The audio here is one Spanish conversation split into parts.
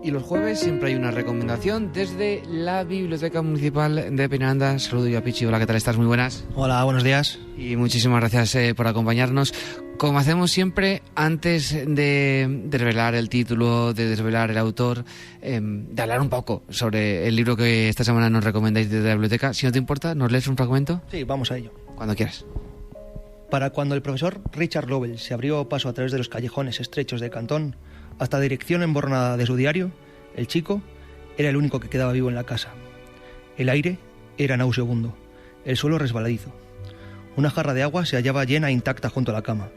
Y los jueves siempre hay una recomendación desde la Biblioteca Municipal de Peñaranda. Saludo yo a Pichi. Hola, ¿qué tal estás? Muy buenas. Hola, buenos días. Y muchísimas gracias por acompañarnos. Como hacemos siempre, antes de desvelar el título, de desvelar el autor, de hablar un poco sobre el libro que esta semana nos recomendáis desde la biblioteca, si no te importa, ¿nos lees un fragmento? Sí, vamos a ello. Cuando quieras. Para cuando el profesor Richard Lovell se abrió paso a través de los callejones estrechos de Cantón hasta la dirección emborronada de su diario, el chico era el único que quedaba vivo en la casa. El aire era nauseabundo, el suelo resbaladizo. Una jarra de agua se hallaba llena e intacta junto a la cama.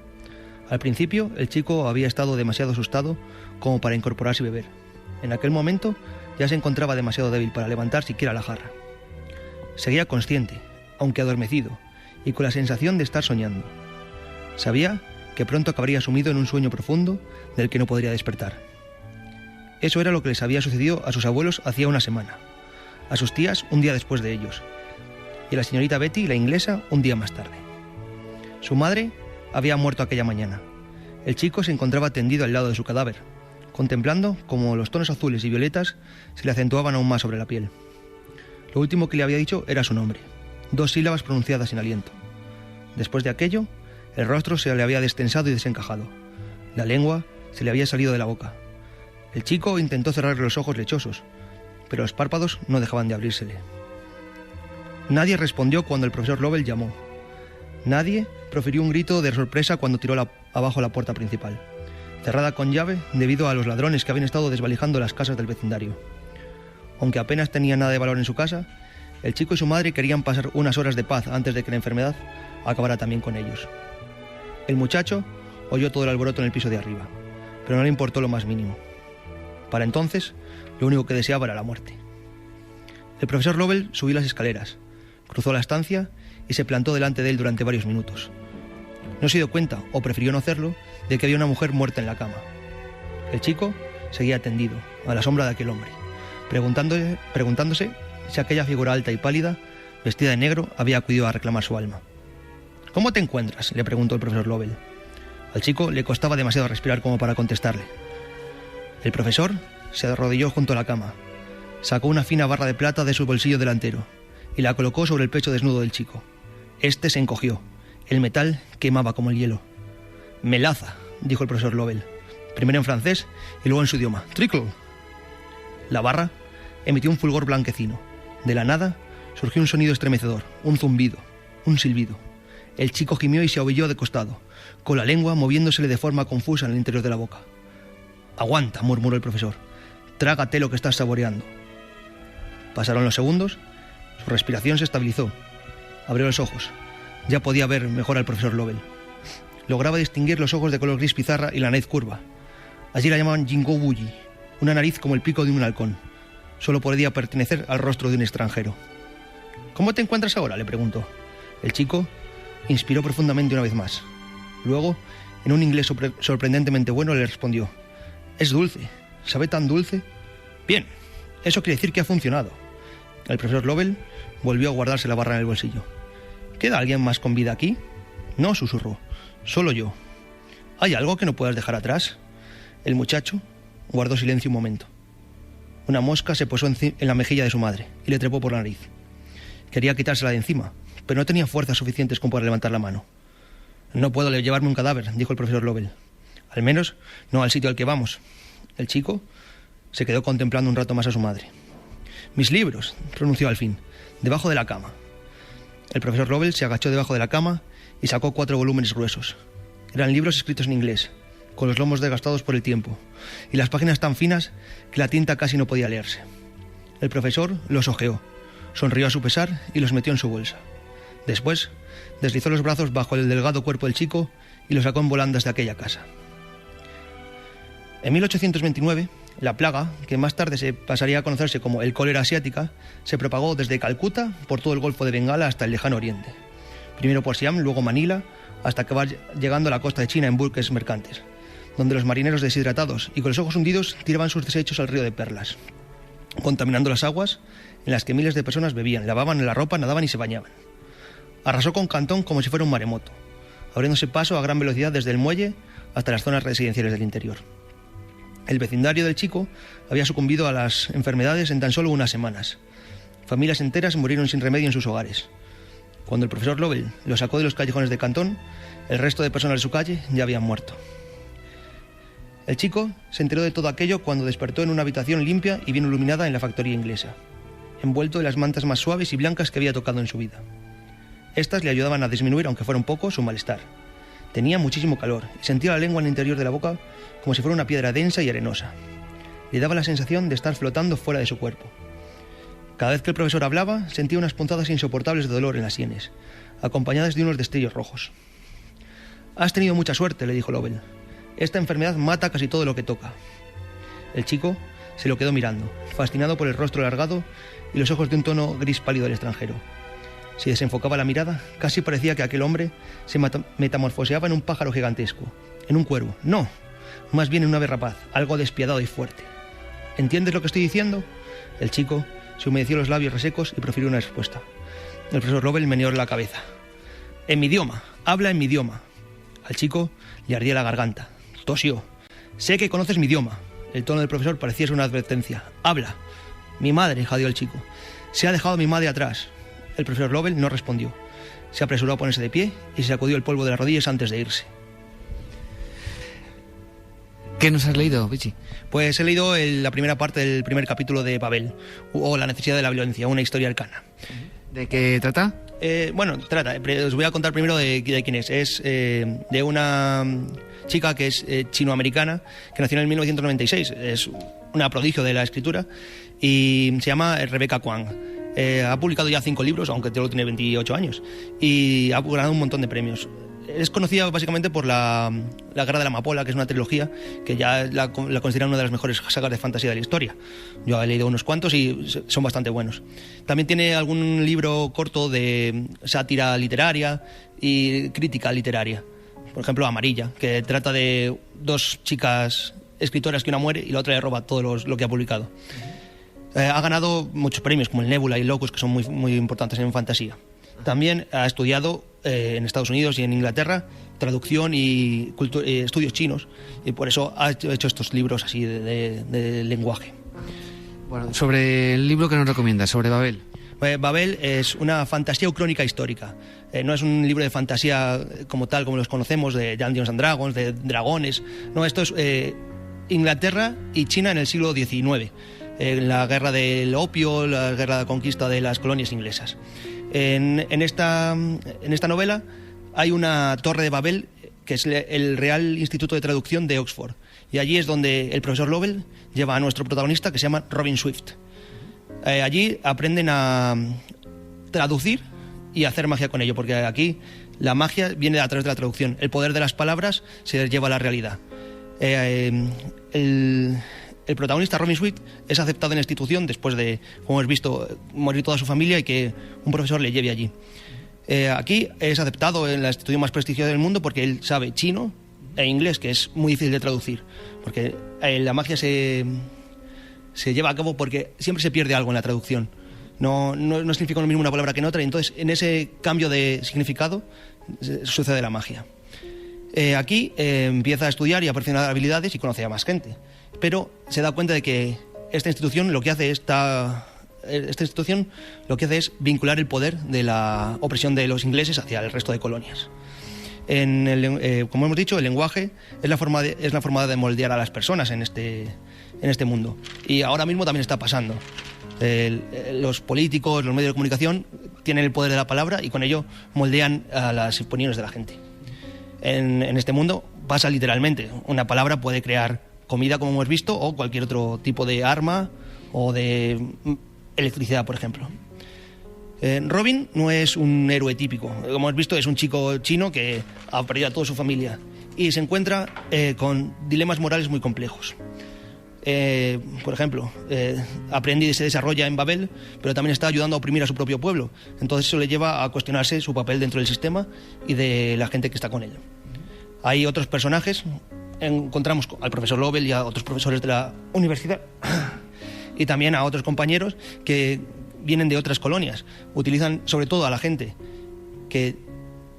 Al principio, el chico había estado demasiado asustado como para incorporarse y beber. En aquel momento, ya se encontraba demasiado débil para levantar siquiera la jarra. Seguía consciente, aunque adormecido, y con la sensación de estar soñando. Sabía que pronto acabaría sumido en un sueño profundo del que no podría despertar. Eso era lo que les había sucedido a sus abuelos hacía una semana, a sus tías un día después de ellos, y a la señorita Betty, la inglesa, un día más tarde. Su madre había muerto aquella mañana. El chico se encontraba tendido al lado de su cadáver, contemplando cómo los tonos azules y violetas se le acentuaban aún más sobre la piel. Lo último que le había dicho era su nombre, 2 sílabas pronunciadas sin aliento. Después de aquello, el rostro se le había destensado y desencajado. La lengua se le había salido de la boca. El chico intentó cerrar los ojos lechosos, pero los párpados no dejaban de abrírsele. Nadie respondió cuando el profesor Lovell llamó. Nadie profirió un grito de sorpresa cuando tiró abajo la puerta principal, cerrada con llave debido a los ladrones que habían estado desvalijando las casas del vecindario. Aunque apenas tenía nada de valor en su casa, el chico y su madre querían pasar unas horas de paz antes de que la enfermedad acabara también con ellos. El muchacho oyó todo el alboroto en el piso de arriba, pero no le importó lo más mínimo. Para entonces, lo único que deseaba era la muerte. El profesor Lovell subió las escaleras, cruzó la estancia y se plantó delante de él durante varios minutos. No se dio cuenta, o prefirió no hacerlo, de que había una mujer muerta en la cama. El chico seguía tendido, a la sombra de aquel hombre, preguntándose si aquella figura alta y pálida, vestida de negro, había acudido a reclamar su alma. «¿Cómo te encuentras?», le preguntó el profesor Lovell. Al chico le costaba demasiado respirar como para contestarle. El profesor se arrodilló junto a la cama, sacó una fina barra de plata de su bolsillo delantero y la colocó sobre el pecho desnudo del chico. Este se encogió. El metal quemaba como el hielo. «Melaza», dijo el profesor Lovell, primero en francés y luego en su idioma. «Trickle». La barra emitió un fulgor blanquecino. De la nada surgió un sonido estremecedor, un zumbido, un silbido. El chico gimió y se ahuyó de costado, con la lengua moviéndosele de forma confusa en el interior de la boca. «Aguanta», murmuró el profesor. «Trágate lo que estás saboreando». Pasaron los segundos, su respiración se estabilizó. Abrió los ojos. Ya podía ver mejor al profesor Lovell. Lograba distinguir los ojos de color gris pizarra y la nariz curva. Allí la llamaban Jingo Bulli, una nariz como el pico de un halcón. Solo podía pertenecer al rostro de un extranjero. «¿Cómo te encuentras ahora?», le preguntó. El chico inspiró profundamente una vez más. Luego, en un inglés sorprendentemente bueno, le respondió: «Es dulce. ¿Sabe tan dulce?». «Bien, eso quiere decir que ha funcionado». El profesor Lovell volvió a guardarse la barra en el bolsillo. «¿Queda alguien más con vida aquí?». «No», susurró. «Solo yo». «¿Hay algo que no puedas dejar atrás?». El muchacho guardó silencio un momento. Una mosca se posó en la mejilla de su madre y le trepó por la nariz. Quería quitársela de encima, pero no tenía fuerzas suficientes como para levantar la mano. «No puedo llevarme un cadáver», dijo el profesor Lovell. «Al menos no al sitio al que vamos». El chico se quedó contemplando un rato más a su madre. «Mis libros», pronunció al fin, «debajo de la cama». El profesor Lovell se agachó debajo de la cama y sacó 4 volúmenes gruesos. Eran libros escritos en inglés, con los lomos desgastados por el tiempo, y las páginas tan finas que la tinta casi no podía leerse. El profesor los hojeó, sonrió a su pesar y los metió en su bolsa. Después, deslizó los brazos bajo el delgado cuerpo del chico y lo sacó en volandas de aquella casa. En 1829, la plaga, que más tarde se pasaría a conocerse como el cólera asiática, se propagó desde Calcuta por todo el Golfo de Bengala hasta el lejano oriente. Primero por Siam, luego Manila, hasta acabar llegando a la costa de China en buques mercantes, donde los marineros deshidratados y con los ojos hundidos tiraban sus desechos al río de Perlas, contaminando las aguas en las que miles de personas bebían, lavaban la ropa, nadaban y se bañaban. Arrasó con Cantón como si fuera un maremoto, abriéndose paso a gran velocidad desde el muelle hasta las zonas residenciales del interior. El vecindario del chico había sucumbido a las enfermedades en tan solo unas semanas. Familias enteras murieron sin remedio en sus hogares. Cuando el profesor Lovell lo sacó de los callejones de Cantón, el resto de personas de su calle ya habían muerto. El chico se enteró de todo aquello cuando despertó en una habitación limpia y bien iluminada en la factoría inglesa, envuelto en las mantas más suaves y blancas que había tocado en su vida. Estas le ayudaban a disminuir, aunque fuera un poco, su malestar. Tenía muchísimo calor y sentía la lengua en el interior de la boca como si fuera una piedra densa y arenosa. Le daba la sensación de estar flotando fuera de su cuerpo. Cada vez que el profesor hablaba, sentía unas punzadas insoportables de dolor en las sienes, acompañadas de unos destellos rojos. «Has tenido mucha suerte», le dijo Lovell. «Esta enfermedad mata casi todo lo que toca». El chico se lo quedó mirando, fascinado por el rostro alargado y los ojos de un tono gris pálido del extranjero. Si desenfocaba la mirada, casi parecía que aquel hombre se metamorfoseaba en un pájaro gigantesco, en un cuervo. No, más bien en un ave rapaz, algo despiadado y fuerte. «¿Entiendes lo que estoy diciendo?». El chico se humedeció los labios resecos y profirió una respuesta. El profesor Lovell meneó la cabeza. «En mi idioma, habla en mi idioma». Al chico le ardía la garganta. Tosió. «Sé que conoces mi idioma». El tono del profesor parecía ser una advertencia. «Habla». «Mi madre», jadeó el chico. «Se ha dejado mi madre atrás». El profesor Lovell no respondió. Se apresuró a ponerse de pie y se sacudió el polvo de las rodillas antes de irse. ¿Qué nos has leído, Vichy? Pues he leído la primera parte del primer capítulo de Babel, o La necesidad de la violencia, una historia arcana. ¿De qué trata? Os voy a contar primero de quién es. Es de una chica que es chinoamericana, que nació en 1996. Es una prodigio de la escritura y se llama Rebecca Kuang. Ha publicado ya 5 libros, aunque solo tiene 28 años, y ha ganado un montón de premios. Es conocida básicamente por la Guerra de la Amapola, que es una trilogía que ya la consideran una de las mejores sagas de fantasía de la historia. Yo he leído unos cuantos y son bastante buenos. También tiene algún libro corto de sátira literaria y crítica literaria. Por ejemplo, Amarilla, que trata de 2 chicas escritoras que una muere y la otra le roba todo lo que ha publicado. Ha ganado muchos premios como el Nebula y Locus, que son muy, muy importantes en fantasía. También ha estudiado en Estados Unidos y en Inglaterra traducción y estudios chinos, y por eso ha hecho estos libros así de lenguaje. Bueno, sobre el libro que nos recomiendas, sobre Babel. Babel es una fantasía o crónica histórica. No es un libro de fantasía como tal, como los conocemos, de Dungeons and Dragons, de dragones. No, esto es Inglaterra y China en el siglo XIX. La guerra del opio, la guerra de conquista de las colonias inglesas. En esta novela hay una torre de Babel, que es el Real Instituto de Traducción de Oxford, y allí es donde el profesor Lovell lleva a nuestro protagonista, que se llama Robin Swift. Allí aprenden a traducir y a hacer magia con ello, porque aquí la magia viene a través de la traducción. El poder de las palabras se lleva a la realidad. El protagonista, Robin Swift, es aceptado en la institución después de, como hemos visto, morir toda su familia y que un profesor le lleve allí. Aquí es aceptado en la institución más prestigiosa del mundo porque él sabe chino e inglés, que es muy difícil de traducir, porque la magia se lleva a cabo porque siempre se pierde algo en la traducción. No significa lo mismo una palabra que en otra, y entonces en ese cambio de significado sucede la magia. Aquí empieza a estudiar y a perfeccionar habilidades y conoce a más gente, pero se da cuenta de que esta institución lo que hace es vincular el poder de la opresión de los ingleses hacia el resto de colonias. Como hemos dicho, el lenguaje es la forma de moldear a las personas en este mundo, y ahora mismo también está pasando. Los políticos, los medios de comunicación tienen el poder de la palabra y con ello moldean a las opiniones de la gente. En este mundo pasa literalmente. Una palabra puede crear comida, como hemos visto, o cualquier otro tipo de arma o de electricidad, por ejemplo. Robin no es un héroe típico. Como hemos visto, es un chico chino que ha perdido a toda su familia y se encuentra con dilemas morales muy complejos. Por ejemplo, aprende y se desarrolla en Babel, pero también está ayudando a oprimir a su propio pueblo. Entonces eso le lleva a cuestionarse su papel dentro del sistema y de la gente que está con él. Hay otros personajes. Encontramos al profesor Lovell y a otros profesores de la universidad y también a otros compañeros que vienen de otras colonias. Utilizan sobre todo a la gente que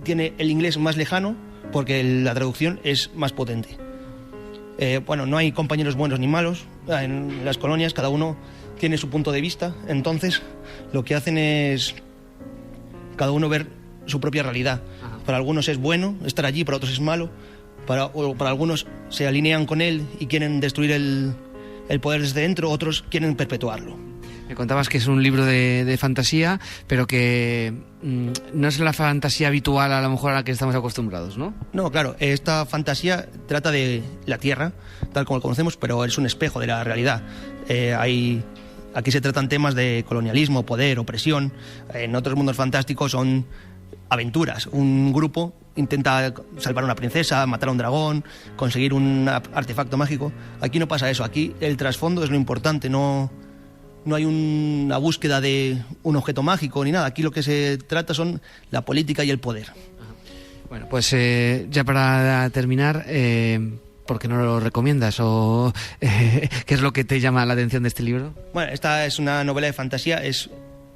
tiene el inglés más lejano porque la traducción es más potente. Bueno, no hay compañeros buenos ni malos. En las colonias cada uno tiene su punto de vista, entonces lo que hacen es cada uno ver su propia realidad. Ajá. Para algunos es bueno estar allí, para otros es malo, para algunos se alinean con él y quieren destruir el poder desde dentro, otros quieren perpetuarlo. Me contabas que es un libro de fantasía, pero que no es la fantasía habitual a lo mejor a la que estamos acostumbrados, ¿no? No, claro, esta fantasía trata de la Tierra, tal como la conocemos, pero es un espejo de la realidad. Aquí se tratan temas de colonialismo, poder, opresión. En otros mundos fantásticos son aventuras. Un grupo intenta salvar a una princesa, matar a un dragón, conseguir un artefacto mágico. Aquí no pasa eso, aquí el trasfondo es lo importante, no hay una búsqueda de un objeto mágico ni nada. Aquí lo que se trata son la política y el poder. Bueno, pues ya para terminar, ¿por qué no lo recomiendas? ¿O qué es lo que te llama la atención de este libro? Bueno, esta es una novela de fantasía.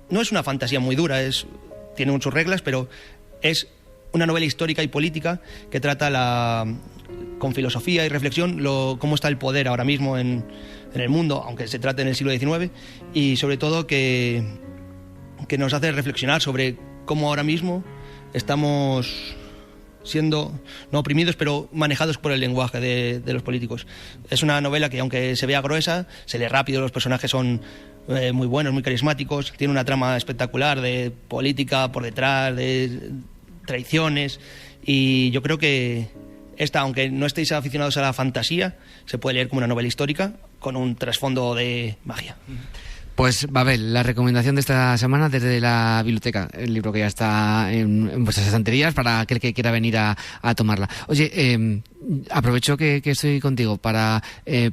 No es una fantasía muy dura, tiene muchas reglas, pero es una novela histórica y política que trata con filosofía y reflexión cómo está el poder ahora mismo en el mundo, aunque se trate en el siglo XIX, y sobre todo que nos hace reflexionar sobre cómo ahora mismo estamos siendo no oprimidos, pero manejados por el lenguaje de los políticos. Es una novela que, aunque se vea gruesa, se lee rápido, los personajes son muy buenos, muy carismáticos, tiene una trama espectacular de política por detrás, de traiciones, y yo creo que esta, aunque no estéis aficionados a la fantasía, se puede leer como una novela histórica con un trasfondo de magia. Pues Babel, la recomendación de esta semana desde la biblioteca, el libro que ya está en vuestras estanterías para aquel que quiera venir a tomarla. Oye, aprovecho que estoy contigo para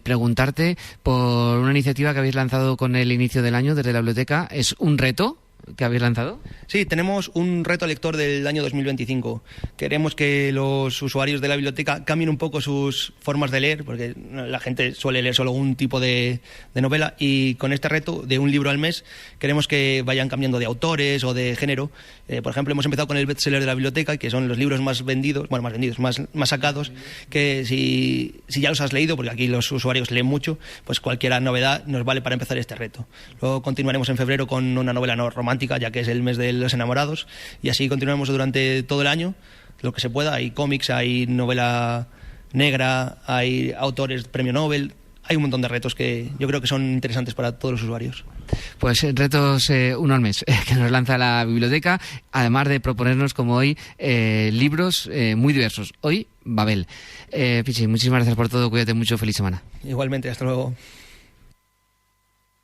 preguntarte por una iniciativa que habéis lanzado con el inicio del año desde la biblioteca. ¿Es un reto que habéis lanzado? Sí, tenemos un reto lector del año 2025. Queremos que los usuarios de la biblioteca cambien un poco sus formas de leer, porque la gente suele leer solo un tipo de novela, y con este reto de un libro al mes queremos que vayan cambiando de autores o de género. Por ejemplo, hemos empezado con el bestseller de la biblioteca, que son los libros más vendidos, más sacados, que si ya los has leído, porque aquí los usuarios leen mucho, pues cualquier novedad nos vale para empezar este reto. Luego continuaremos en febrero con una novela no romántica, ya que es el mes de los enamorados, y así continuaremos durante todo el año, lo que se pueda. Hay cómics, hay novela negra, hay autores premio Nobel, hay un montón de retos que yo creo que son interesantes para todos los usuarios. Pues retos uno al mes que nos lanza la biblioteca, además de proponernos, como hoy, libros muy diversos. Hoy, Babel. Pichi, muchísimas gracias por todo, cuídate mucho, feliz semana. Igualmente, hasta luego.